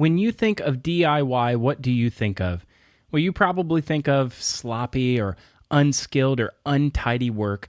When you think of DIY, what do you think of? Well, you probably think of sloppy or unskilled or untidy work.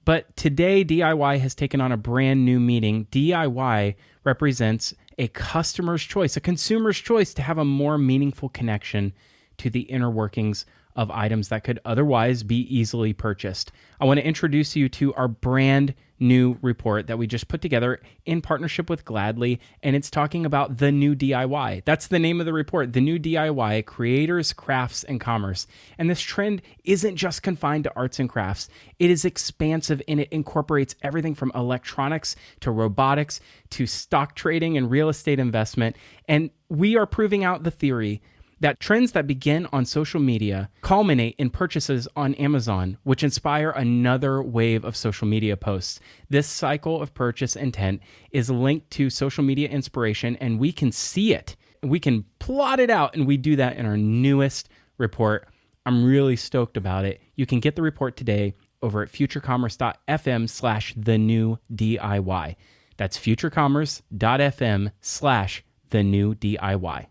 But today, DIY has taken on a brand new meaning. DIY represents a customer's choice, a consumer's choice to have a more meaningful connection to the inner workings of items that could otherwise be easily purchased. I want to introduce you to our brand new report that we just put together in partnership with Gladly, and it's talking about the new DIY. That's the name of the report, the new DIY, creators, crafts, and commerce. And this trend isn't just confined to arts and crafts. It is expansive, and it incorporates everything from electronics to robotics to stock trading and real estate investment. And we are proving out the theory that trends that begin on social media culminate in purchases on Amazon, which inspire another wave of social media posts. This cycle of purchase intent is linked to social media inspiration, and we can see it. We can plot it out, and we do that in our newest report. I'm really stoked about it. You can get the report today over at futurecommerce.fm/thenewDIY. That's futurecommerce.fm/thenewDIY.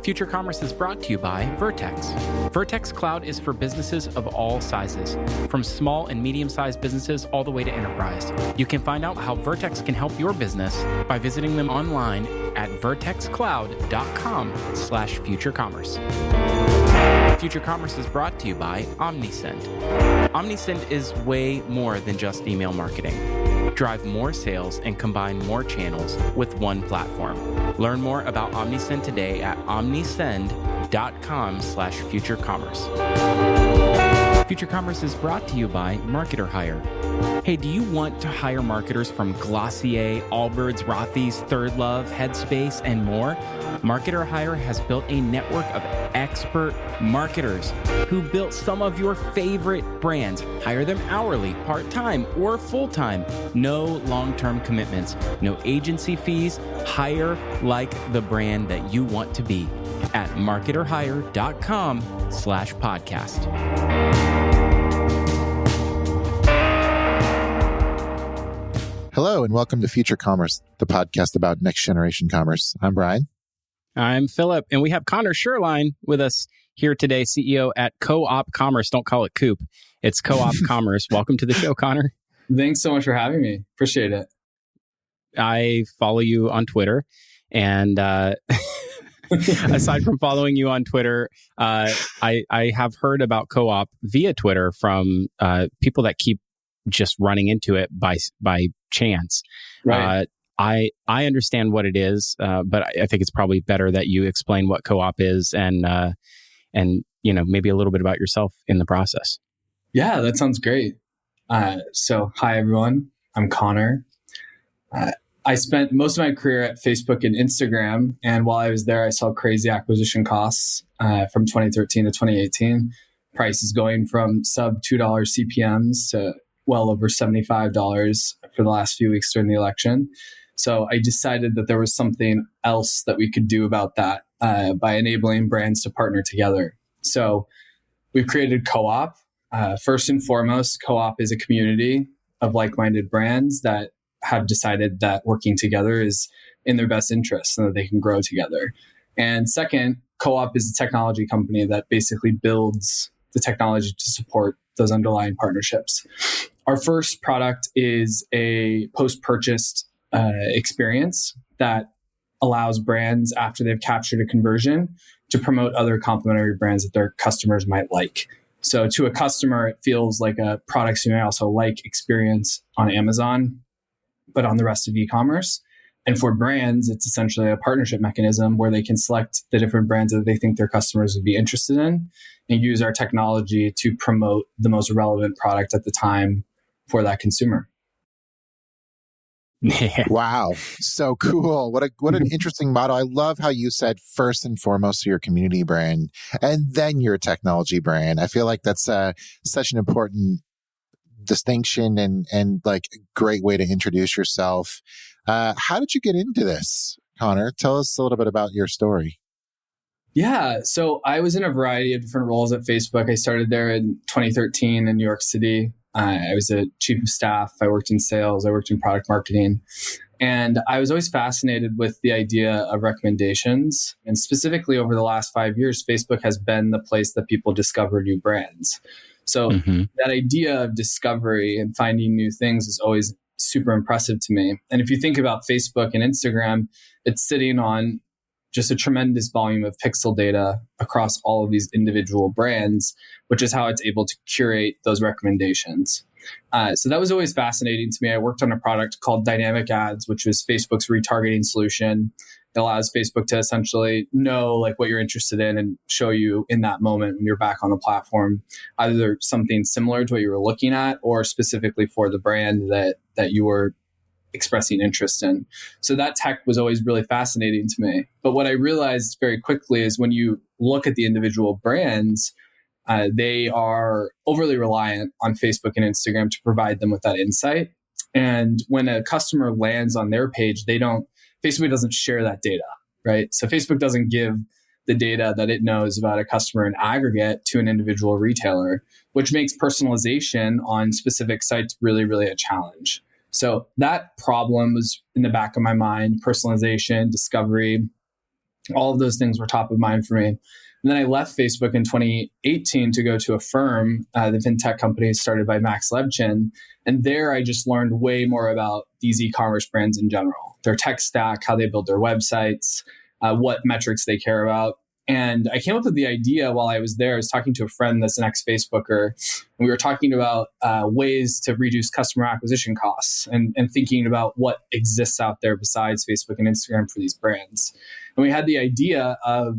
Future Commerce is brought to you by Vertex. Vertex Cloud is for businesses of all sizes, from small and medium-sized businesses all the way to enterprise. You can find out how Vertex can help your business by visiting them online at vertexcloud.com/futurecommerce. Future Commerce is brought to you by OmniSend. OmniSend is way more than just email marketing. Drive more sales and combine more channels with one platform. Learn more about OmniSend today at omnisend.com/futurecommerce. Future Commerce is brought to you by Marketer Hire. Hey, do you want to hire marketers from Glossier, Allbirds, Rothy's, Third Love, Headspace, and more? Marketer Hire has built a network of expert marketers who built some of your favorite brands. Hire them hourly, part-time, or full-time. No long-term commitments, no agency fees. Hire like the brand that you want to be at marketerhire.com/podcast. Hello, and welcome to Future Commerce, the podcast about next generation commerce. I'm Brian. I'm Philip, and we have Conner Sherline with us here today, CEO at Co-op Commerce. Don't call it Coop. It's Co-op Commerce. Welcome to the show, Conner. Thanks so much for having me. Appreciate it. I follow you on Twitter, and aside from following you on Twitter, I have heard about Co-op via Twitter from people that keep just running into it by chance. Right. I understand what it is, but I think it's probably better that you explain what Co-op is and maybe a little bit about yourself in the process. Yeah, that sounds great. So hi everyone, I'm Conner. I spent most of my career at Facebook and Instagram, and while I was there, I saw crazy acquisition costs from 2013 to 2018. Prices going from sub $2 CPMs to well over $75 for the last few weeks during the election. So I decided that there was something else that we could do about that by enabling brands to partner together. So we've created Co-op. First and foremost, Co-op is a community of like-minded brands that have decided that working together is in their best interest and that they can grow together. And second, Co-op is a technology company that basically builds the technology to support those underlying partnerships. Our first product is a post-purchase experience that allows brands, after they've captured a conversion, to promote other complementary brands that their customers might like. So to a customer, it feels like a products you may also like experience on Amazon, but on the rest of e-commerce. And for brands, it's essentially a partnership mechanism where they can select the different brands that they think their customers would be interested in and use our technology to promote the most relevant product at the time for that consumer. Wow. So cool. What an interesting model. I love how you said first and foremost your community brand and then your technology brand. I feel like that's such an important distinction and like a great way to introduce yourself. How did you get into this, Conner? Tell us a little bit about your story. Yeah. So I was in a variety of different roles at Facebook. I started there in 2013 in New York City. I was a chief of staff. I worked in sales. I worked in product marketing. And I was always fascinated with the idea of recommendations. And specifically over the last 5 years, Facebook has been the place that people discover new brands. So that idea of discovery and finding new things is always super impressive to me. And if you think about Facebook and Instagram, it's sitting on just a tremendous volume of pixel data across all of these individual brands, which is how it's able to curate those recommendations. So that was always fascinating to me. I worked on a product called Dynamic Ads, which was Facebook's retargeting solution. It allows Facebook to essentially know like what you're interested in and show you in that moment when you're back on the platform, either something similar to what you were looking at or specifically for the brand that you were expressing interest in. So that tech was always really fascinating to me. But what I realized very quickly is when you look at the individual brands, they are overly reliant on Facebook and Instagram to provide them with that insight. And when a customer lands on their page, Facebook doesn't share that data, right? So Facebook doesn't give the data that it knows about a customer in aggregate to an individual retailer, which makes personalization on specific sites really, really a challenge. So that problem was in the back of my mind. Personalization, discovery, all of those things were top of mind for me. And then I left Facebook in 2018 to go to a firm, the fintech company started by Max Levchin. And there I just learned way more about these e-commerce brands in general, their tech stack, how they build their websites, what metrics they care about. And I came up with the idea while I was there. I was talking to a friend that's an ex-Facebooker, and we were talking about ways to reduce customer acquisition costs and thinking about what exists out there besides Facebook and Instagram for these brands. And we had the idea of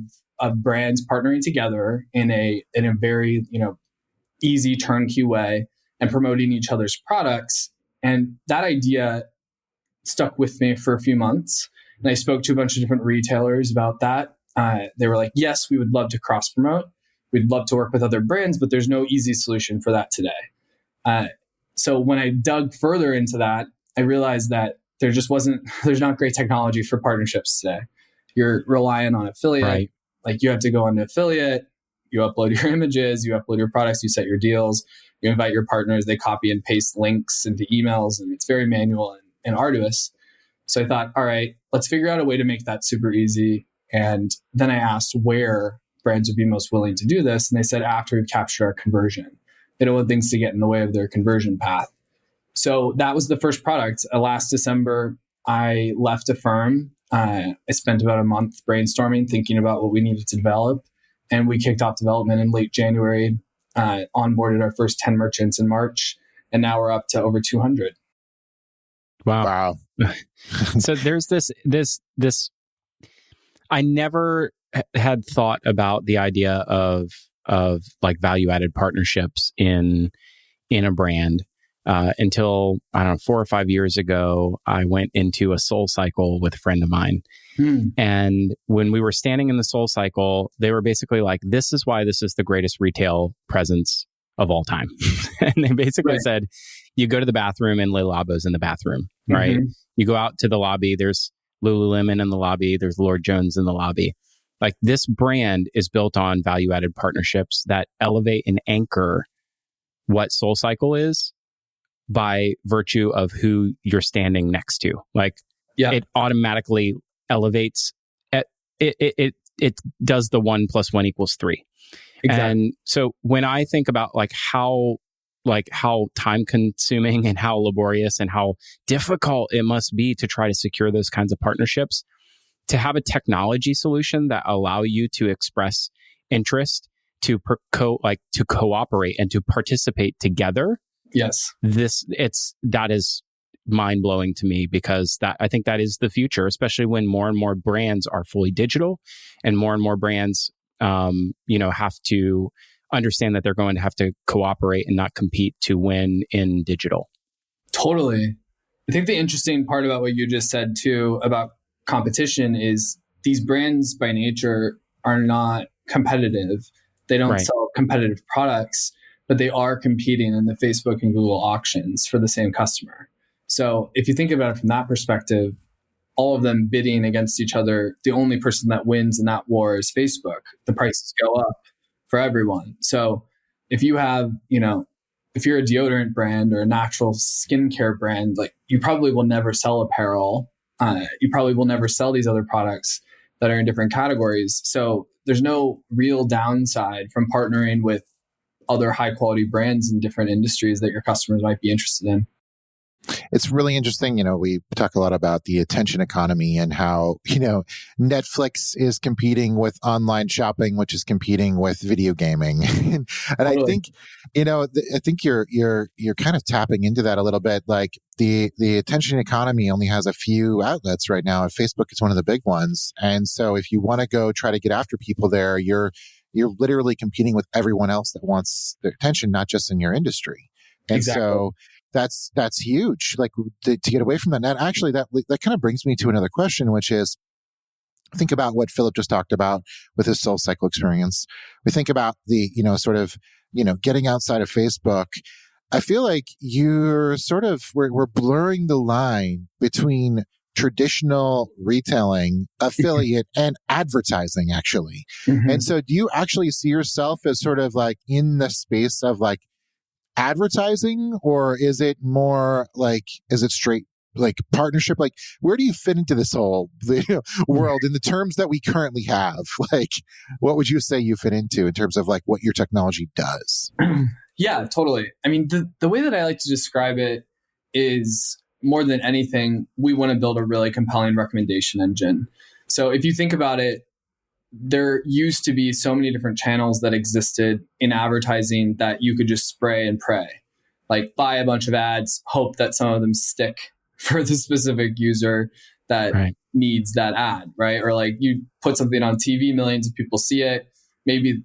brands partnering together in a very easy turnkey way and promoting each other's products. And that idea stuck with me for a few months. And I spoke to a bunch of different retailers about that. They were like, yes, we would love to cross promote. We'd love to work with other brands, but there's no easy solution for that today. So when I dug further into that, I realized that there's not great technology for partnerships today. You're relying on affiliate. Right. Like you have to go on to affiliate, you upload your images, you upload your products, you set your deals, you invite your partners, they copy and paste links into emails, and it's very manual and arduous. So I thought, all right, let's figure out a way to make that super easy. And then I asked where brands would be most willing to do this. And they said, after we've captured our conversion. They don't want things to get in the way of their conversion path. So that was the first product. Last December, I left a firm. I spent about a month brainstorming, thinking about what we needed to develop. And we kicked off development in late January, onboarded our first 10 merchants in March. And now we're up to over 200. Wow. So there's this I never had thought about the idea of like value-added partnerships in a brand until, I don't know, 4 or 5 years ago. I went into a Soul Cycle with a friend of mine. And when we were standing in the Soul Cycle, they were basically like, this is why this is the greatest retail presence of all time. And they basically said, you go to the bathroom and Le Labo's in the bathroom, right? You go out to the lobby, there's Lululemon in the lobby, there's Lord Jones in the lobby. Like, this brand is built on value-added partnerships that elevate and anchor what Soul Cycle is by virtue of who you're standing next to. Like, it automatically elevates. It does the 1 + 1 = 3. Exactly. And so when I think about how time consuming and how laborious and how difficult it must be to try to secure those kinds of partnerships, to have a technology solution that allow you to express interest, to cooperate and to participate together. Yes. That is mind blowing to me, because I think that is the future, especially when more and more brands are fully digital and more brands have to understand that they're going to have to cooperate and not compete to win in digital. Totally. I think the interesting part about what you just said too about competition is these brands by nature are not competitive. They don't sell competitive products, but they are competing in the Facebook and Google auctions for the same customer. So if you think about it from that perspective, all of them bidding against each other, the only person that wins in that war is Facebook. The prices go up for everyone. So if you have, if you're a deodorant brand or a natural skincare brand, like you probably will never sell apparel. You probably will never sell these other products that are in different categories. So there's no real downside from partnering with other high quality brands in different industries that your customers might be interested in. It's really interesting. We talk a lot about the attention economy and how, Netflix is competing with online shopping, which is competing with video gaming. And Totally. I think, I think you're kind of tapping into that a little bit. Like the attention economy only has a few outlets right now. Facebook is one of the big ones. And so if you want to go try to get after people there, you're literally competing with everyone else that wants their attention, not just in your industry. And Exactly. so that's huge. Like to get away from that. And actually, that kind of brings me to another question, which is, think about what Philip just talked about with his soul cycle experience. We think about the, getting outside of Facebook. I feel like we're blurring the line between traditional retailing, affiliate, and advertising, actually. Mm-hmm. And so do you actually see yourself as sort of like in the space of like advertising, or is it more like, is it straight like partnership? Like, where do you fit into this whole world in the terms that we currently have? Like, what would you say you fit into in terms of like what your technology does? Yeah, totally. I mean, the way that I like to describe it is, more than anything, we want to build a really compelling recommendation engine. So if you think about it, there used to be so many different channels that existed in advertising that you could just spray and pray, like buy a bunch of ads, hope that some of them stick for the specific user that needs that ad, right? Or like you put something on TV, millions of people see it, maybe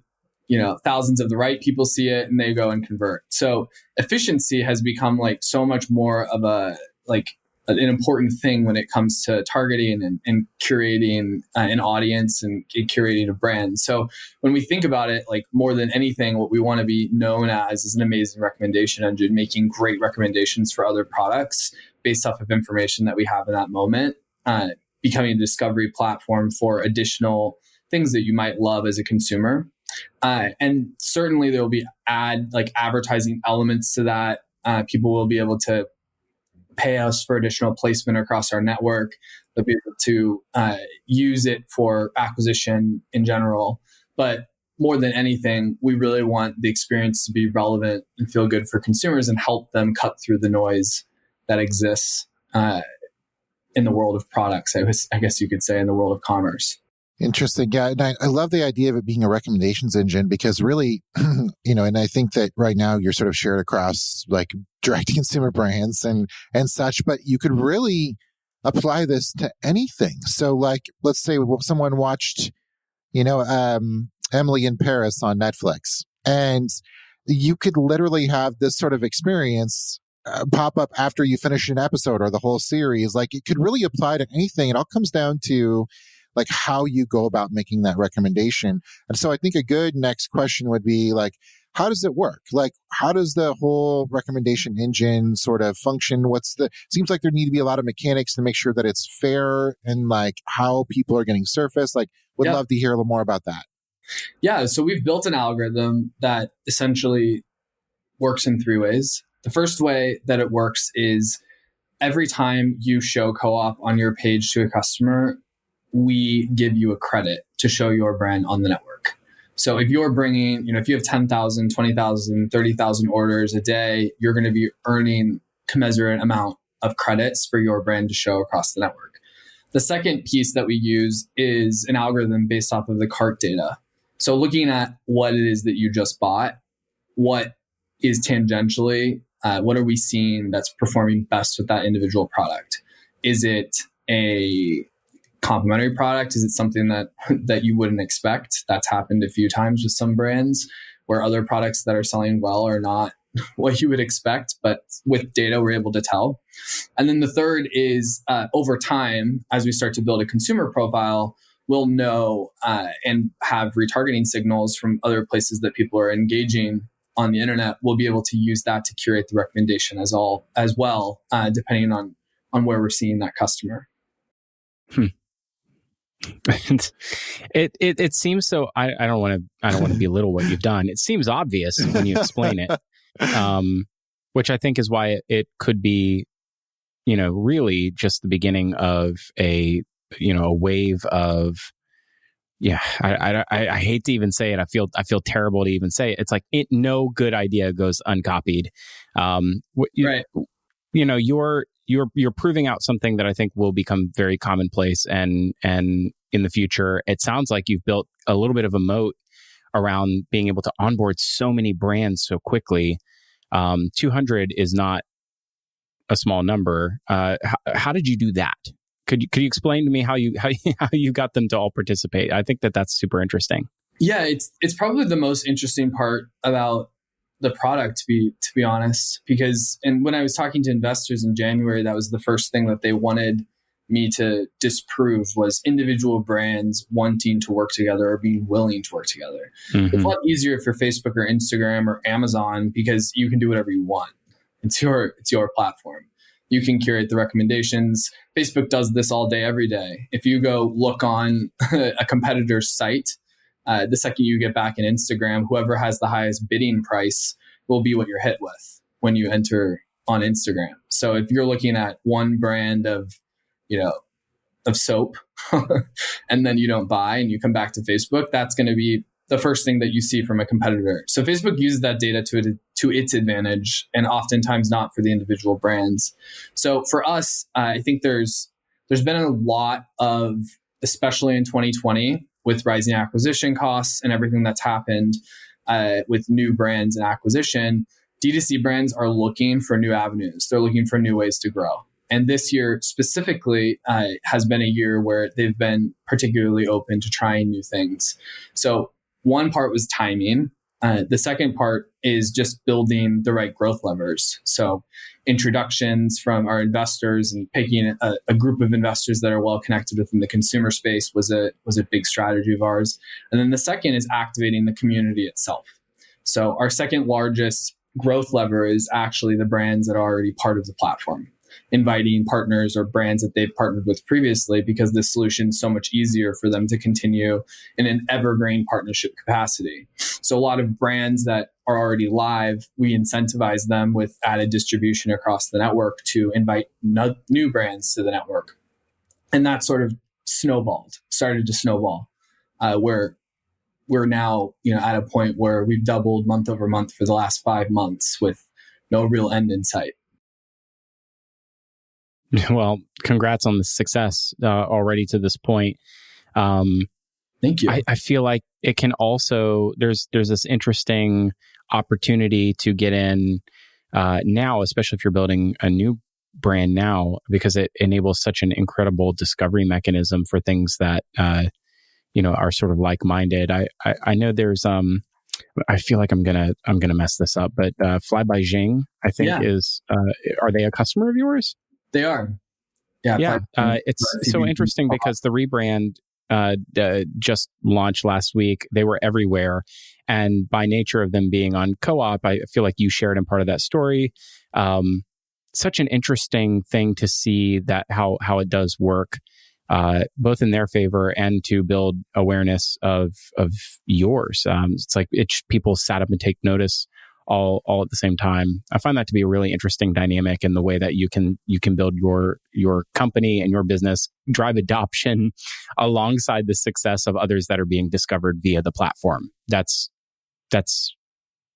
thousands of the right people see it and they go and convert. So efficiency has become like so much more of an important thing when it comes to targeting and curating an audience and curating a brand. So when we think about it, like more than anything, what we want to be known as is an amazing recommendation engine, making great recommendations for other products based off of information that we have in that moment, becoming a discovery platform for additional things that you might love as a consumer. And certainly there will be advertising elements to that. People will be able to pay us for additional placement across our network. They'll be able to use it for acquisition in general. But more than anything, we really want the experience to be relevant and feel good for consumers and help them cut through the noise that exists in the world of products, I guess you could say, in the world of commerce. Interesting. Yeah. And I love the idea of it being a recommendations engine because really, and I think that right now you're sort of shared across like direct to consumer brands and such, but you could really apply this to anything. So like, let's say someone watched, Emily in Paris on Netflix, and you could literally have this sort of experience pop up after you finish an episode or the whole series. Like it could really apply to anything. It all comes down to like how you go about making that recommendation. And so I think a good next question would be like, how does it work? Like, how does the whole recommendation engine sort of function? Seems like there need to be a lot of mechanics to make sure that it's fair and like how people are getting surfaced. Like, would love to hear a little more about that. Yeah. So we've built an algorithm that essentially works in three ways. The first way that it works is every time you show co-op on your page to a customer, we give you a credit to show your brand on the network. So if you're bringing, if you have 10,000, 20,000, 30,000 orders a day, you're going to be earning commensurate amount of credits for your brand to show across the network. The second piece that we use is an algorithm based off of the cart data. So looking at what it is that you just bought, what is tangentially, what are we seeing that's performing best with that individual product? Is it a complementary product? Is it something that you wouldn't expect? That's happened a few times with some brands where other products that are selling well are not what you would expect, but with data, we're able to tell. And then the third is over time, as we start to build a consumer profile, we'll know and have retargeting signals from other places that people are engaging on the internet. We'll be able to use that to curate the recommendation as well, depending on where we're seeing that customer. It seems so. I don't want to belittle what you've done. It seems obvious when you explain it, which I think is why it could be, really just the beginning of a wave of. Yeah, I hate to even say it. I feel terrible to even say it. It's like no good idea goes uncopied. Right. You're proving out something that I think will become very commonplace and in the future. It sounds like you've built a little bit of a moat around being able to onboard so many brands so quickly. 200 is not a small number. How did you do that? Could you explain to me how you got them to all participate? I think that's super interesting. Yeah, it's probably the most interesting part about the product, to be honest, because when I was talking to investors in January, that was the first thing that they wanted me to disprove was individual brands wanting to work together or being willing to work together. Mm-hmm. It's a lot easier if you're Facebook or Instagram or Amazon because you can do whatever you want. It's your platform. You can curate the recommendations. Facebook does this all day, every day. If you go look on a competitor's site, the second you get back in Instagram, whoever has the highest bidding price will be what you're hit with when you enter on Instagram. So if you're looking at one brand of soap and then you don't buy and you come back to Facebook, that's going to be the first thing that you see from a competitor. So Facebook uses that data to its advantage and oftentimes not for the individual brands. So for us, I think there's been a lot of, especially in 2020, with rising acquisition costs and everything that's happened with new brands and acquisition, D2C brands are looking for new avenues. They're looking for new ways to grow. And this year specifically has been a year where they've been particularly open to trying new things. So one part was timing. The second part is just building the right growth levers. So introductions from our investors and picking a group of investors that are well connected within the consumer space was a big strategy of ours. And then the second is activating the community itself. So our second largest growth lever is actually the brands that are already part of the platform, inviting partners or brands that they've partnered with previously, because this solution is so much easier for them to continue in an evergreen partnership capacity. So a lot of brands that are already live, we incentivize them with added distribution across the network to invite new brands to the network. And that sort of started to snowball, where we're now at a point where we've doubled month over month for the last 5 months with no real end in sight. Well, congrats on the success already to this point. Thank you. I feel like it can also, there's this interesting opportunity to get in now, especially if you're building a new brand now, because it enables such an incredible discovery mechanism for things that, are sort of like-minded. I know there's, I feel like I'm gonna mess this up, but Fly by Jing, I think are they a customer of yours? They are. Yeah. It's so interesting because the rebrand just launched last week. They were everywhere. And by nature of them being on co-op, I feel like you shared in part of that story. Such an interesting thing to see that how it does work, both in their favor and to build awareness of yours. It's like people sat up and take notice all at the same time. I find that to be a really interesting dynamic in the way that you can build your company and your business, drive adoption alongside the success of others that are being discovered via the platform. That's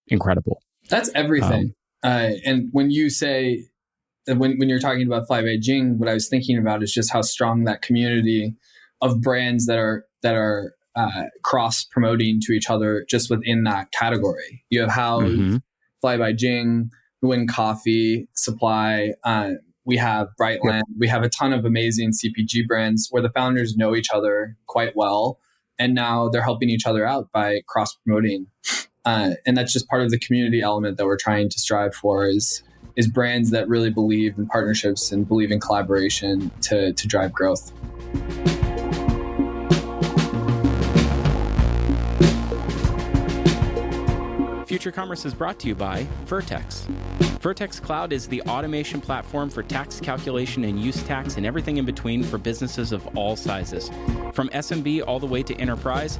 incredible. That's everything. And when you say, when you're talking about Fly by Jing, what I was thinking about is just how strong that community of brands that are cross promoting to each other just within that category. You have House, Fly by Jing, Win Coffee, Supply. We have Brightland. We have a ton of amazing CPG brands where the founders know each other quite well, and now they're helping each other out by cross promoting. And that's just part of the community element that we're trying to strive for is brands that really believe in partnerships and believe in collaboration to drive growth. Future Commerce is brought to you by Vertex. Vertex Cloud is the automation platform for tax calculation and use tax and everything in between for businesses of all sizes. From SMB all the way to enterprise,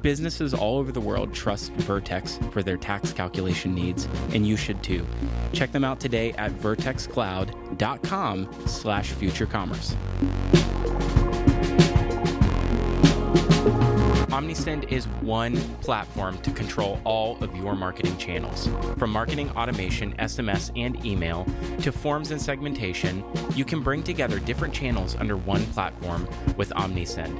businesses all over the world trust Vertex for their tax calculation needs, and you should too. Check them out today at vertexcloud.com/futurecommerce. OmniSend is one platform to control all of your marketing channels. From marketing automation, SMS, and email to forms and segmentation, you can bring together different channels under one platform with OmniSend.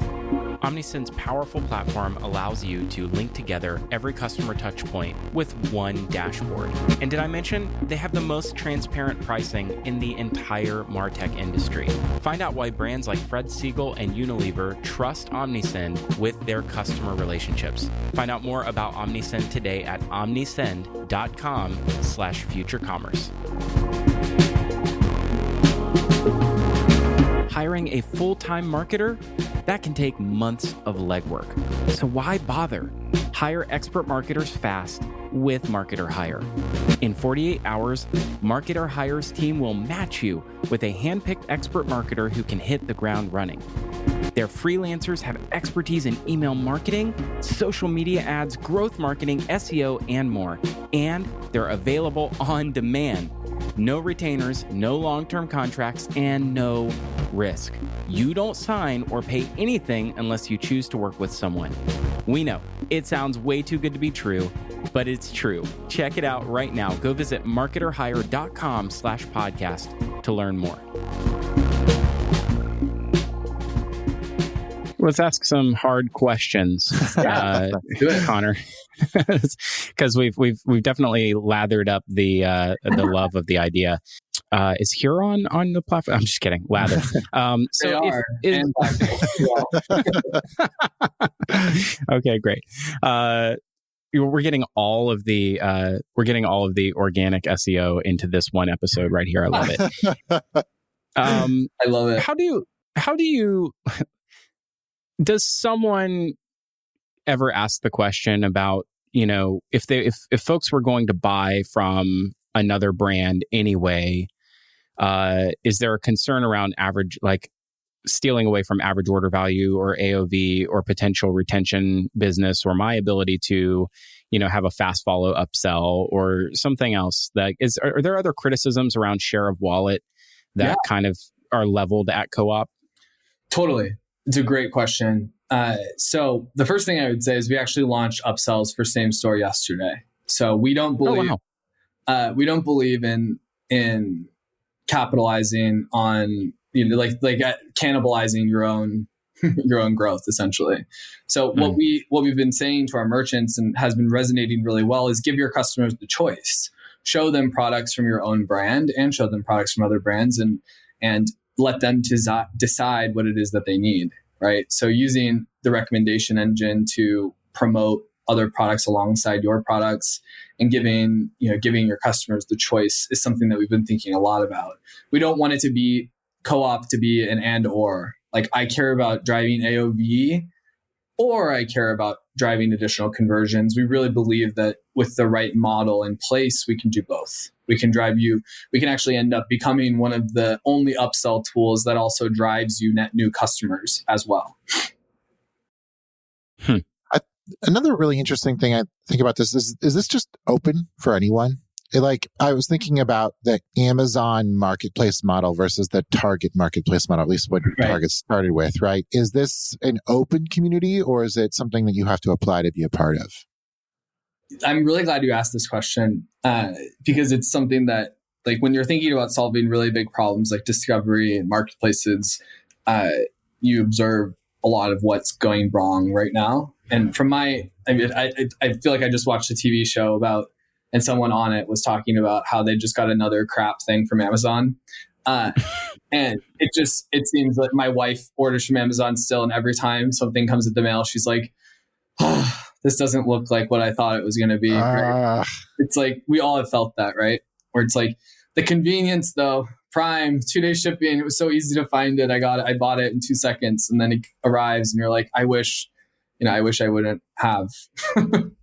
OmniSend's powerful platform allows you to link together every customer touch point with one dashboard. And did I mention they have the most transparent pricing in the entire MarTech industry? Find out why brands like Fred Siegel and Unilever trust OmniSend with their customer relationships. Find out more about OmniSend today at omnisend.com/futurecommerce. Hiring a full-time marketer? That can take months of legwork. So why bother? Hire expert marketers fast with Marketer Hire. In 48 hours, Marketer Hire's team will match you with a handpicked expert marketer who can hit the ground running. Their freelancers have expertise in email marketing, social media ads, growth marketing, SEO, and more. And they're available on demand. No retainers, no long-term contracts, and no risk. You don't sign or pay anything unless you choose to work with someone. We know, it sounds way too good to be true, but it's true. Check it out right now. Go visit marketerhire.com/podcast to learn more. Let's ask some hard questions, Do it. Conner, because we've definitely lathered up the love of the idea. Is Huron on the platform? I'm just kidding. Lather. Okay, great. We're getting all of the organic SEO into this one episode right here. I love it. I love it. How do you does someone ever ask the question about, if folks were going to buy from another brand anyway, is there a concern around average, like stealing away from average order value or AOV or potential retention business, or my ability to, have a fast follow upsell or something else? Are there other criticisms around share of wallet that kind of are leveled at co-op? Totally. It's a great question. So the first thing I would say is we actually launched upsells for same store yesterday. So we don't believe in capitalizing on cannibalizing your own growth essentially. So what we've been saying to our merchants and has been resonating really well is give your customers the choice. Show them products from your own brand and show them products from other brands and let them decide what it is that they need, right? So using the recommendation engine to promote other products alongside your products and giving your customers the choice is something that we've been thinking a lot about. We don't want it to be co-op to be an and or. Like, I care about driving AOV or I care about driving additional conversions. We really believe that with the right model in place, we can do both. We can actually end up becoming one of the only upsell tools that also drives you net new customers as well. Another really interesting thing I think about this is this just open for anyone? I was thinking about the Amazon marketplace model versus the Target marketplace model, at least what Target started with, right? Is this an open community or is it something that you have to apply to be a part of? I'm really glad you asked this question because it's something that, when you're thinking about solving really big problems like discovery and marketplaces, you observe a lot of what's going wrong right now. And I feel like I just watched a TV show and someone on it was talking about how they just got another crap thing from Amazon. And it seems like my wife orders from Amazon still. And every time something comes in the mail, she's like, this doesn't look like what I thought it was going to be. It's like, we all have felt that, right? Where it's like the convenience though, Prime, 2-day shipping. It was so easy to find it. I bought it in 2 seconds and then it arrives and you're like, I wish I wish I wouldn't have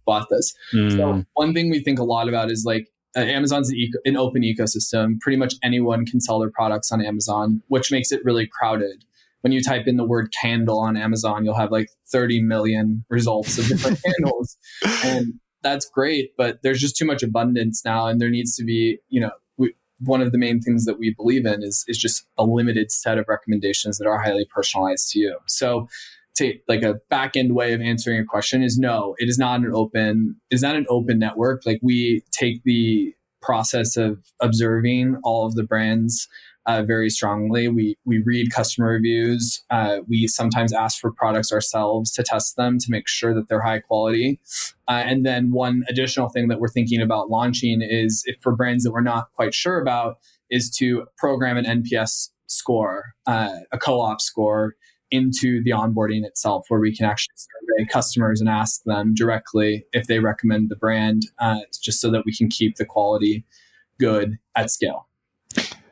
bought this. So one thing we think a lot about is like Amazon's an open ecosystem. Pretty much anyone can sell their products on Amazon, which makes it really crowded. When you type in the word candle on Amazon, you'll have like 30 million results of different candles. And that's great, but there's just too much abundance now. And there needs to be, one of the main things that we believe in is just a limited set of recommendations that are highly personalized to you. So to like a back end way of answering your question is no, it is not an open network. Like we take the process of observing all of the brands very strongly. We read customer reviews. We sometimes ask for products ourselves to test them to make sure that they're high quality. And then one additional thing that we're thinking about launching is, if for brands that we're not quite sure about, is to program an NPS score, a co-op score, into the onboarding itself, where we can actually survey customers and ask them directly if they recommend the brand, just so that we can keep the quality good at scale.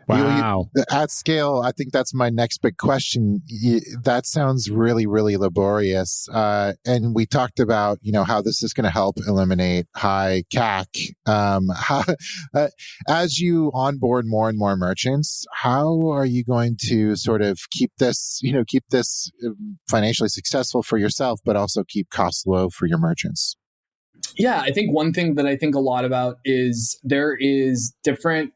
Wow. At scale, I think that's my next big question. That sounds really, really laborious. And we talked about, how this is going to help eliminate high CAC. As you onboard more and more merchants, how are you going to sort of keep this financially successful for yourself, but also keep costs low for your merchants? Yeah, I think one thing that I think a lot about is there is different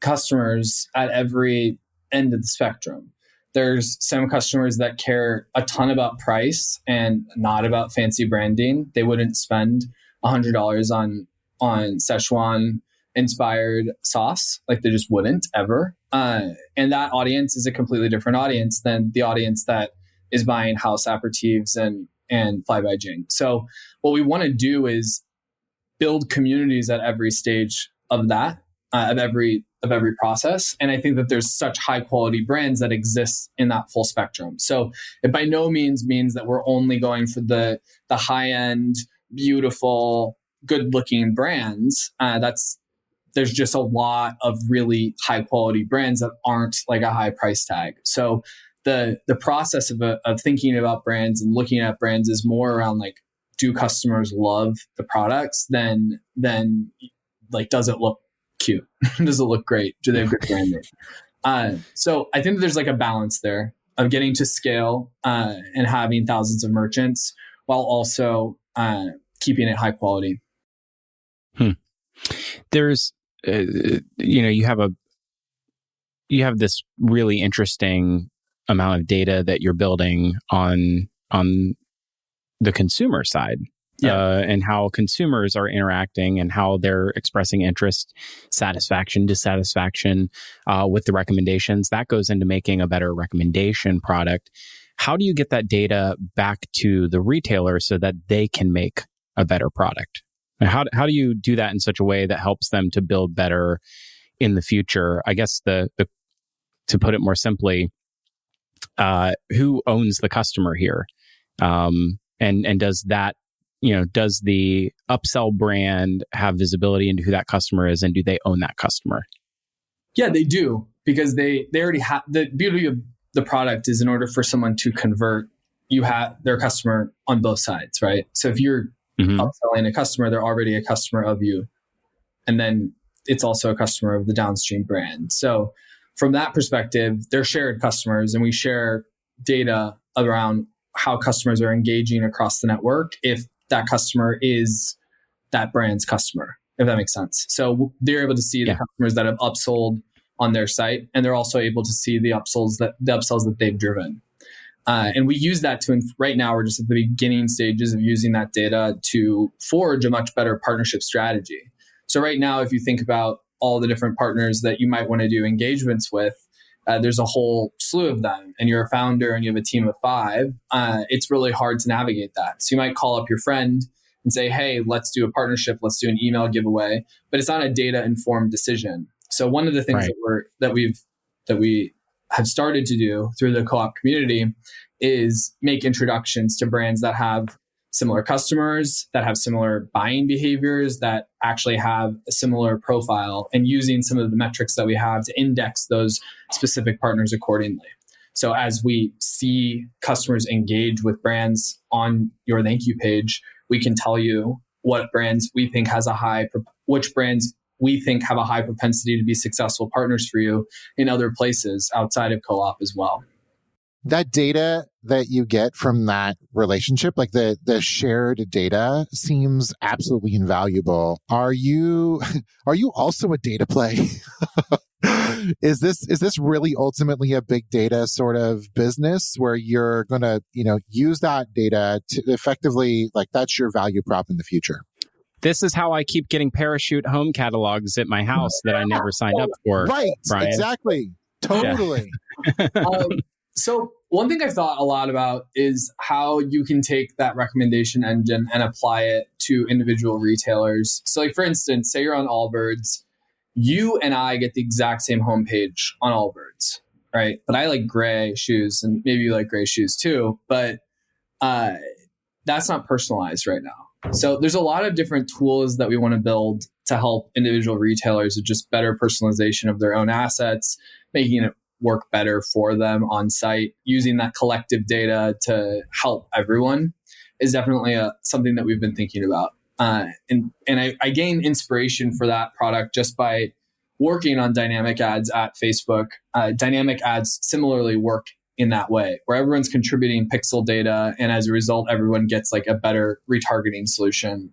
customers at every end of the spectrum. There's some customers that care a ton about price and not about fancy branding. They wouldn't spend $100 on Szechuan inspired sauce. Like they just wouldn't ever. And that audience is a completely different audience than the audience that is buying house aperitifs and fly by Jing. So what we want to do is build communities at every stage of that, of every process. And I think that there's such high quality brands that exist in that full spectrum. So it by no means means that we're only going for the high end, beautiful, good looking brands. There's just a lot of really high quality brands that aren't like a high price tag. So the process of thinking about brands and looking at brands is more around like, do customers love the products than like, does it look cute? Does it look great? Do they have good branding? So I think that there's like a balance there of getting to scale and having thousands of merchants while also keeping it high quality. There's, you have this really interesting amount of data that you're building on the consumer side. And how consumers are interacting and how they're expressing interest, satisfaction, dissatisfaction with the recommendations. That goes into making a better recommendation product. How do you get that data back to the retailer so that they can make a better product? And how do you do that in such a way that helps them to build better in the future? I guess to put it more simply, who owns the customer here? And does that, does the upsell brand have visibility into who that customer is, and do they own that customer? Yeah, they do, because they already have. The beauty of the product is, in order for someone to convert, you have their customer on both sides, right? So if you're upselling a customer, they're already a customer of you, and then it's also a customer of the downstream brand. So from that perspective, they're shared customers, and we share data around how customers are engaging across the network if that customer is that brand's customer, if that makes sense. So they're able to see the customers that have upsold on their site, and they're also able to see the upsells that they've driven. And we use that right now, we're just at the beginning stages of using that data to forge a much better partnership strategy. So right now, if you think about all the different partners that you might want to do engagements with, there's a whole slew of them, and you're a founder and you have a team of 5. It's really hard to navigate that. So you might call up your friend and say, hey, let's do a partnership. Let's do an email giveaway, but it's not a data informed decision. So one of the things that we have started to do through the co-op community is make introductions to brands that have similar customers, that have similar buying behaviors, that actually have a similar profile, and using some of the metrics that we have to index those specific partners accordingly. So as we see customers engage with brands on your thank you page, we can tell you what brands we think which brands we think have a high propensity to be successful partners for you in other places outside of co-op as well. That data that you get from that relationship, like the shared data, seems absolutely invaluable. Are you also a data play? Is this really ultimately a big data sort of business where you're going to, use that data to effectively, like, that's your value prop in the future? This is how I keep getting Parachute home catalogs at my house that I never signed up for. Right. Brian. Exactly. Totally. Yeah. So one thing I've thought a lot about is how you can take that recommendation engine and apply it to individual retailers. So like, for instance, say you're on Allbirds, you and I get the exact same homepage on Allbirds, right? But I like gray shoes and maybe you like gray shoes too, but that's not personalized right now. So there's a lot of different tools that we want to build to help individual retailers with just better personalization of their own assets, making it work better for them on site. Using that collective data to help everyone is definitely something that we've been thinking about. And I gain inspiration for that product just by working on dynamic ads at Facebook. Dynamic ads similarly work in that way, where everyone's contributing pixel data, and as a result, everyone gets like a better retargeting solution.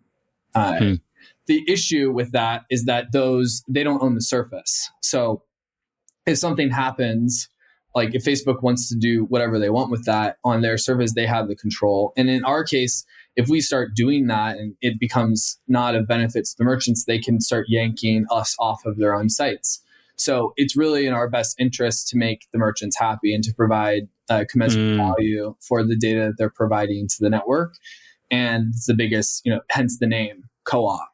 The issue with that is that they don't own the surface. So if something happens, like if Facebook wants to do whatever they want with that on their service, they have the control. And in our case, if we start doing that and it becomes not of benefit to the merchants, they can start yanking us off of their own sites. So it's really in our best interest to make the merchants happy and to provide commensurate value for the data that they're providing to the network. And it's the biggest, hence the name co-op,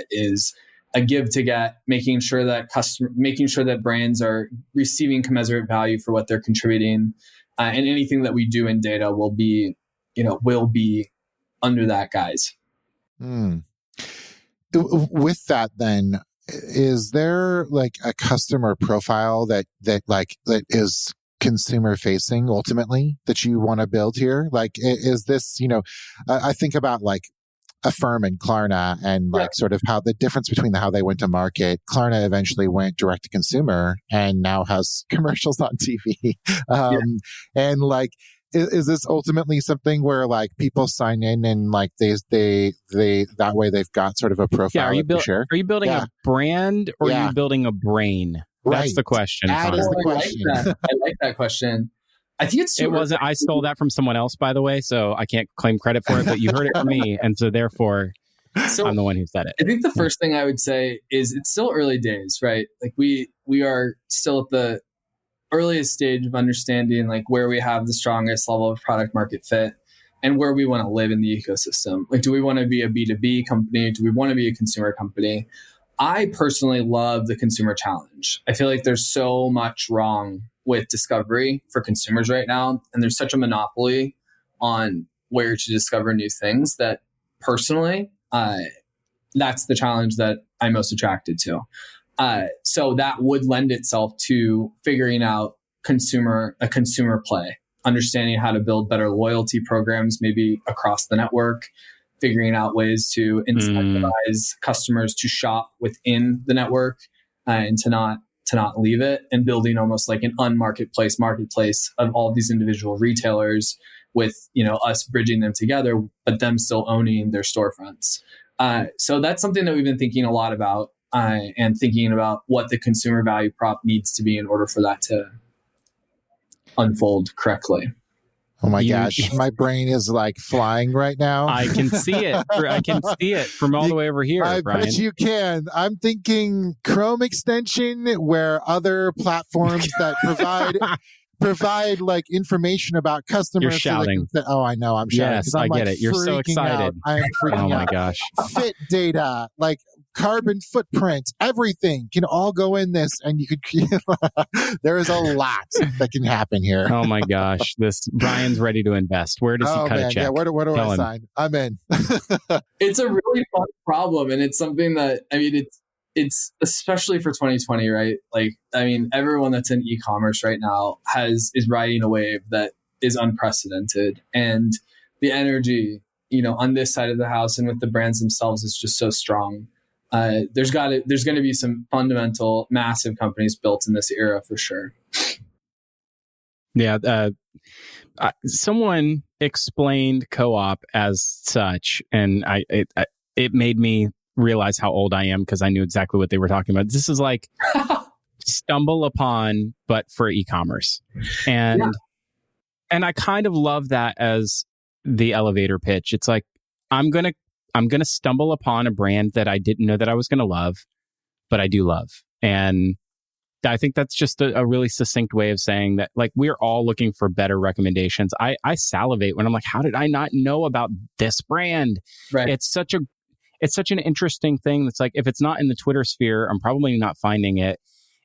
is a give to get, making sure that brands are receiving commensurate value for what they're contributing, and anything that we do in data will be under that guise. With that, then, is there like a customer profile that is consumer facing ultimately that you want to build here? Like, is this, I think about like Affirm and Klarna and like sort of how the difference between how they went to market. Klarna eventually went direct to consumer and now has commercials on TV. And like, is this ultimately something where like people sign in and like they that way they've got sort of a profile? Are you building a brand or are you building a brain? That's the question. That is the question. I like that question. I think it wasn't. I stole that from someone else, by the way, so I can't claim credit for it. But you heard it from me, and so therefore, I'm the one who said it. I think the first thing I would say is it's still early days, right? Like we are still at the earliest stage of understanding like where we have the strongest level of product market fit and where we want to live in the ecosystem. Like, do we want to be a B2B company? Do we want to be a consumer company? I personally love the consumer challenge. I feel like there's so much wrong with discovery for consumers right now. And there's such a monopoly on where to discover new things that personally, that's the challenge that I'm most attracted to. So that would lend itself to figuring out a consumer play, understanding how to build better loyalty programs, maybe across the network, figuring out ways to incentivize customers to shop within the network and to not leave it, and building almost like an unmarketplace marketplace of all of these individual retailers with, us bridging them together, but them still owning their storefronts. So that's something that we've been thinking a lot about, and thinking about what the consumer value prop needs to be in order for that to unfold correctly. Oh my gosh, my brain is like flying right now. I can see it. I can see it from all the way over here, I Brian. bet you can. I'm thinking Chrome extension where other platforms that provide like information about customers. You're shouting. So I know. I'm shouting. Yes, I get it. You're so excited. I am freaking out. Oh my gosh. Fit data, like carbon footprint, everything can all go in this, and you could. There is a lot that can happen here. Oh my gosh, Brian's ready to invest. Where does he cut a check? Yeah, where do I sign? I'm in. It's a really fun problem, and it's something that it's especially for 2020, right? Like, I mean, everyone that's in e-commerce right now is riding a wave that is unprecedented, and the energy, on this side of the house and with the brands themselves is just so strong. There's going to be some fundamental, massive companies built in this era for sure. Yeah. Someone explained co-op as such, and it made me realize how old I am because I knew exactly what they were talking about. This is like stumble upon, but for e-commerce. And I kind of love that as the elevator pitch. It's like, I'm going to stumble upon a brand that I didn't know that I was going to love, but I do love. And I think that's just a really succinct way of saying that, like, we're all looking for better recommendations. I salivate when I'm like, how did I not know about this brand? Right. It's such an interesting thing. That's like, if it's not in the Twitter sphere, I'm probably not finding it.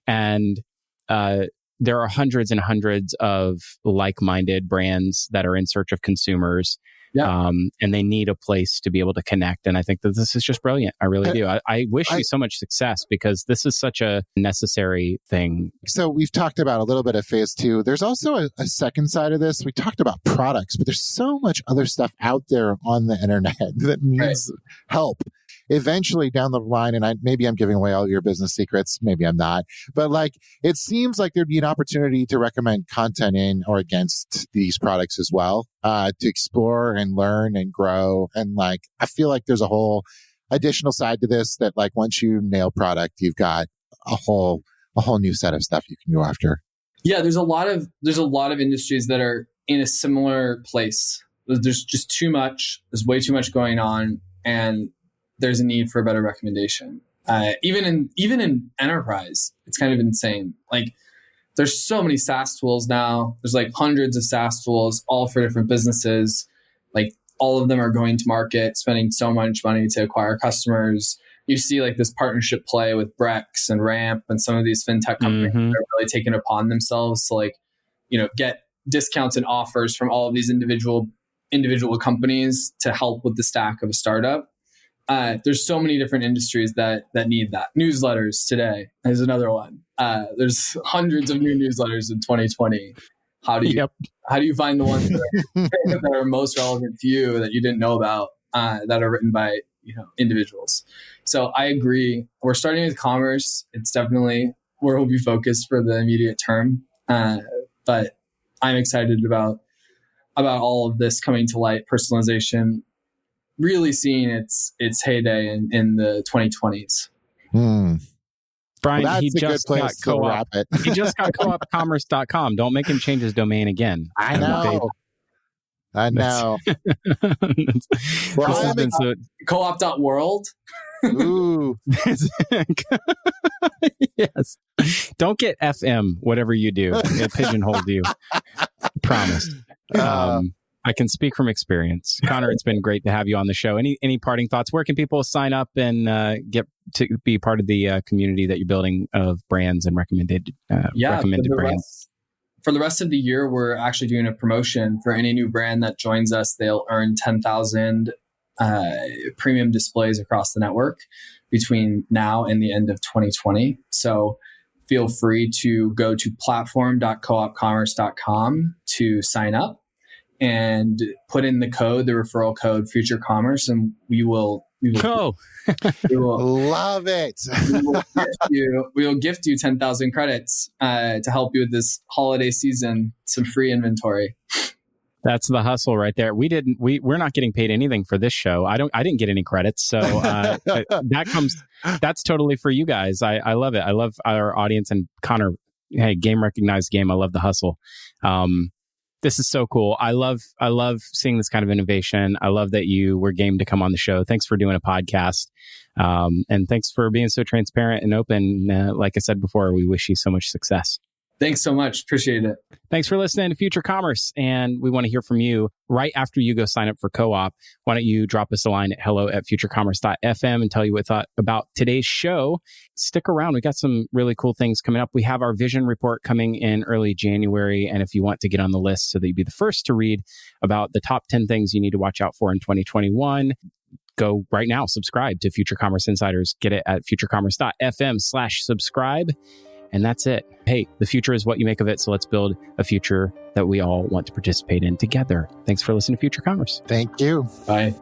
And there are hundreds and hundreds of like-minded brands that are in search of consumers. Yeah. And they need a place to be able to connect. And I think that this is just brilliant. I really do. I wish you so much success because this is such a necessary thing. So we've talked about a little bit of phase 2. There's also a second side of this. We talked about products, but there's so much other stuff out there on the internet that needs help. Eventually down the line, and maybe I'm giving away all your business secrets, maybe I'm not, but like, it seems like there'd be an opportunity to recommend content in or against these products as well, to explore and learn and grow. And like, I feel like there's a whole additional side to this that, like, once you nail product, you've got a whole new set of stuff you can go after. Yeah, there's a lot of industries that are in a similar place. There's just too much. There's way too much going on, and there's a need for a better recommendation. Even in enterprise, it's kind of insane. Like, there's so many SaaS tools now. There's like hundreds of SaaS tools, all for different businesses. Like, all of them are going to market, spending so much money to acquire customers. You see like this partnership play with Brex and Ramp and some of these fintech companies that are really taking it upon themselves to, like, get discounts and offers from all of these individual companies to help with the stack of a startup. There's so many different industries that need that. Newsletters today is another one. There's hundreds of new newsletters in 2020. How do you find the ones that are most relevant to you that you didn't know about, that are written by individuals? So I agree. We're starting with commerce. It's definitely where we'll be focused for the immediate term. But I'm excited about all of this coming to light. Personalization really seeing its heyday in the 2020s. Brian, well, he just got co-op. He just got co-opcommerce.com. Don't make him change his domain again. I know. Co-op.world. Ooh. Yes. Don't get FM, whatever you do. It pigeonholes you. Promise. I can speak from experience. Conner, it's been great to have you on the show. Any parting thoughts? Where can people sign up and get to be part of the community that you're building of brands and recommended brands? For the rest of the year, we're actually doing a promotion for any new brand that joins us. They'll earn 10,000 premium displays across the network between now and the end of 2020. So feel free to go to platform.coopcommerce.com to sign up and put in the referral code Future Commerce, and we will love it. We will gift you 10,000 credits to help you with this holiday season, some free inventory. That's the hustle right there. We're not getting paid anything for this show. I didn't get any credits. So that's totally for you guys. I love it. I love our audience, and Conner, hey, game recognized game. I love the hustle. This is so cool. I love seeing this kind of innovation. I love that you were game to come on the show. Thanks for doing a podcast. And thanks for being so transparent and open. Like I said before, we wish you so much success. Thanks so much. Appreciate it. Thanks for listening to Future Commerce. And we want to hear from you right after you go sign up for Co-op. Why don't you drop us a line at hello@futurecommerce.fm and tell you what you thought about today's show. Stick around. We got some really cool things coming up. We have our vision report coming in early January. And if you want to get on the list so that you'd be the first to read about the top 10 things you need to watch out for in 2021, go right now, subscribe to Future Commerce Insiders. Get it at futurecommerce.fm/subscribe. And that's it. Hey, the future is what you make of it. So let's build a future that we all want to participate in together. Thanks for listening to Future Commerce. Thank you. Bye.